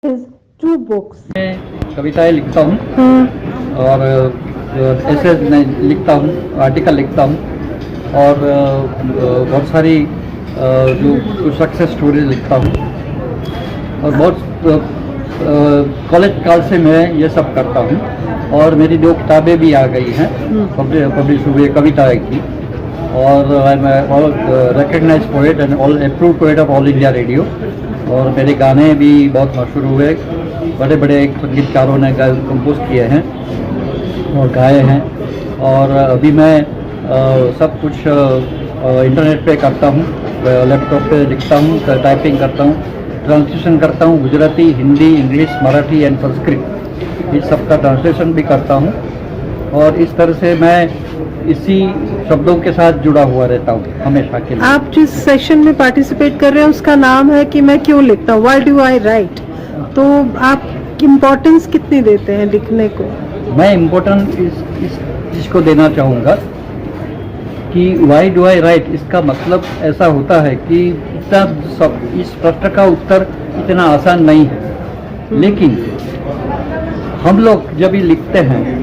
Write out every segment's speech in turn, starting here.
his two books. मैं कविताएं लिखता हूँ और ऐसे लिखता हूँ, आर्टिकल लिखता हूँ और बहुत सारी जो सक्सेस स्टोरीज लिखता हूँ और बहुत कॉलेज काल से मैं ये सब करता हूँ और मेरी 2 किताबें भी आ गई हैं पब्लिश हुई कविताएं की और I am all recognise poet and all approve poet of All India Radio और मेरे गाने भी बहुत मशहूर हुए, बड़े बड़े संगीतकारों ने कंपोज किए हैं और गाए हैं और अभी मैं सब कुछ इंटरनेट पे करता हूँ, लैपटॉप पे लिखता हूँ, टाइपिंग करता हूँ, ट्रांसलेशन करता हूँ, गुजराती, हिंदी, इंग्लिश, मराठी एंड संस्कृत, इस सब का ट्रांसलेशन भी करता हूँ और इस तरह से मैं इसी शब्दों के साथ जुड़ा हुआ रहता हूँ हमेशा के लिए। आप जिस सेशन में पार्टिसिपेट कर रहे हैं उसका नाम है कि मैं क्यों लिखता हूँ, व्हाई डू आई राइट, तो आप इम्पोर्टेंस कितनी देते हैं लिखने को? मैं इम्पोर्टेंस इस चीज़ को देना चाहूँगा कि व्हाई डू आई राइट, इसका मतलब ऐसा होता है कि इस प्रश्न का उत्तर इतना आसान नहीं है, लेकिन हम लोग जब ये लिखते हैं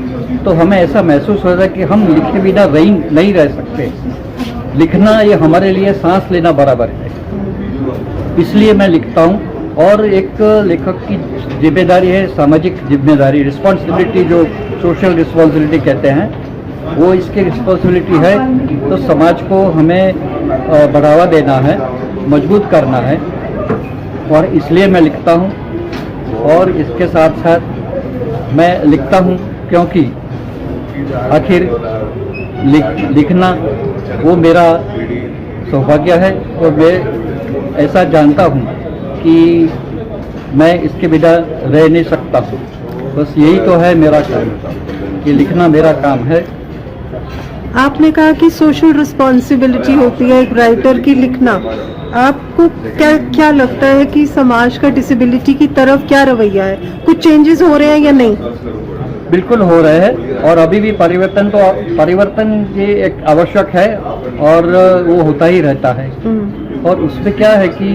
तो हमें ऐसा महसूस होता है कि हम लिखे बिना नहीं रह सकते। लिखना ये हमारे लिए सांस लेना बराबर है, इसलिए मैं लिखता हूँ और एक लेखक की जिम्मेदारी है, सामाजिक जिम्मेदारी, रिस्पॉन्सिबिलिटी, जो सोशल रिस्पॉन्सिबिलिटी कहते हैं, वो इसकी रिस्पॉन्सिबिलिटी है। तो समाज को हमें बढ़ावा देना है, मजबूत करना है और इसलिए मैं लिखता हूँ और इसके साथ साथ मैं लिखता हूँ क्योंकि आखिर लिखना वो मेरा सौभाग्य है और मैं ऐसा जानता हूँ कि मैं इसके बिना रह नहीं सकता हूँ। बस यही तो है मेरा काम, कि लिखना मेरा काम है। आपने कहा कि सोशल रिस्पॉन्सिबिलिटी होती है एक राइटर की लिखना, आपको क्या लगता है कि समाज का डिसेबिलिटी की तरफ क्या रवैया है, कुछ चेंजेस हो रहे हैं या नहीं? बिल्कुल हो रहे हैं और अभी भी परिवर्तन ये एक आवश्यक है और वो होता ही रहता है और उसमें क्या है कि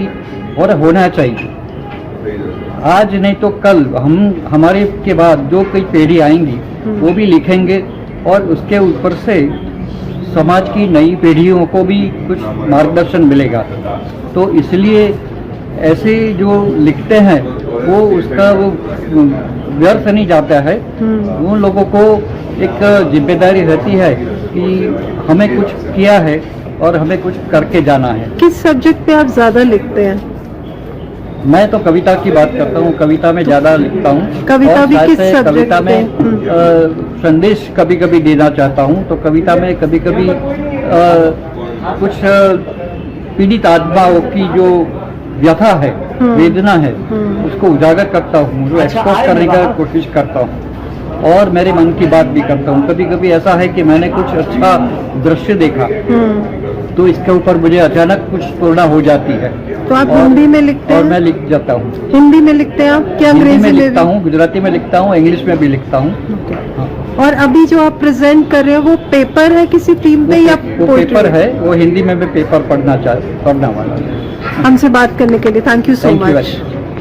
और होना चाहिए। आज नहीं तो कल हमारे के बाद जो कई पीढ़ी आएंगी वो भी लिखेंगे और उसके ऊपर से समाज की नई पीढ़ियों को भी कुछ मार्गदर्शन मिलेगा। तो इसलिए ऐसे जो लिखते हैं वो उसका वो व्यर्थ नहीं जाता है। उन लोगों को एक जिम्मेदारी रहती है कि हमें कुछ किया है और हमें कुछ करके जाना है। किस सब्जेक्ट पे आप ज़्यादा लिखते हैं? मैं तो कविता की बात करता हूँ, कविता में ज़्यादा लिखता हूँ। कविता भी किस सब्जेक्ट? कविता में संदेश कभी कभी देना चाहता हूँ, तो कविता में कभी कभी कुछ पीड़ित आत्माओं की जो व्यथा है, वेदना है, उसको उजागर करता हूँ, जो एक्सपोज करने का कोशिश करता हूँ और मेरे मन की बात भी करता हूँ। कभी कभी ऐसा है कि मैंने कुछ अच्छा दृश्य देखा तो इसके ऊपर मुझे अचानक कुछ प्रेरणा हो जाती है। तो आप हिंदी में लिखते हैं? और मैं लिख जाता हूँ। हिंदी में लिखते हैं आप? क्या अंग्रेजी में लिखता हूँ, गुजराती में लिखता हूँ, इंग्लिश में भी लिखता हूँ। हाँ। और अभी जो आप प्रेजेंट कर रहे हो वो पेपर है किसी थीम पे या वो पेपर है, वो हिंदी में भी पेपर पढ़ना वाला। हमसे बात करने के लिए थैंक यू सो मच।